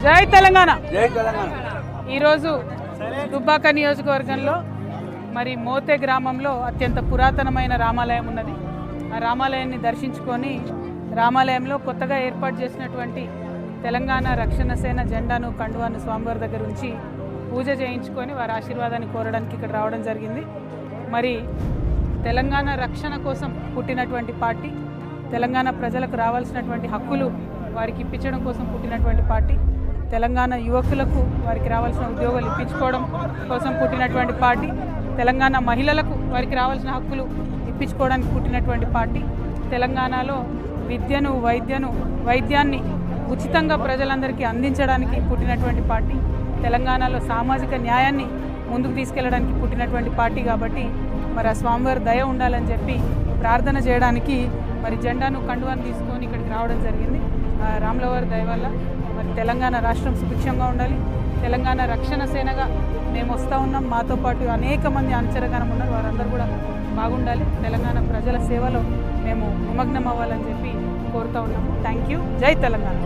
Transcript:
జై తెలంగాణ. ఈరోజు దుబ్బాక నియోజకవర్గంలో మరి మోతే గ్రామంలో అత్యంత పురాతనమైన రామాలయం ఉన్నది. ఆ రామాలయాన్ని దర్శించుకొని రామాలయంలో కొత్తగా ఏర్పాటు చేసినటువంటి తెలంగాణ రక్షణ సేన జెండాను కండువాను స్వామివారి దగ్గర ఉంచి పూజ చేయించుకొని వారి ఆశీర్వాదాన్ని కోరడానికి ఇక్కడ రావడం జరిగింది. మరి తెలంగాణ రక్షణ కోసం పుట్టినటువంటి పార్టీ, తెలంగాణ ప్రజలకు రావాల్సినటువంటి హక్కులు వారికి ఇప్పించడం కోసం పుట్టినటువంటి పార్టీ, తెలంగాణ యువకులకు వారికి రావాల్సిన ఉద్యోగాలు ఇప్పించుకోవడం కోసం పుట్టినటువంటి పార్టీ, తెలంగాణ మహిళలకు వారికి రావాల్సిన హక్కులు ఇప్పించుకోవడానికి పుట్టినటువంటి పార్టీ, తెలంగాణలో విద్యను వైద్యాన్ని ఉచితంగా ప్రజలందరికీ అందించడానికి పుట్టినటువంటి పార్టీ, తెలంగాణలో సామాజిక న్యాయాన్ని ముందుకు తీసుకెళ్లడానికి పుట్టినటువంటి పార్టీ. కాబట్టి మరి ఆ స్వామివారి దయ ఉండాలని చెప్పి ప్రార్థన చేయడానికి మరి జెండాను కండువాను తీసుకొని ఇక్కడికి రావడం జరిగింది. రాములవారి దయ వల్ల మరి తెలంగాణ రాష్ట్రం సుభిక్షంగా ఉండాలి. తెలంగాణ రక్షణ సేనగా మేము వస్తూ ఉన్నాం. మాతో పాటు అనేక మంది అనుచరగానం ఉన్నారు. వారందరూ కూడా బాగుండాలి. తెలంగాణ ప్రజల సేవలో మేము నిమగ్నం అవ్వాలని చెప్పి కోరుతూ ఉన్నాము. Thank you. జై తెలంగాణ.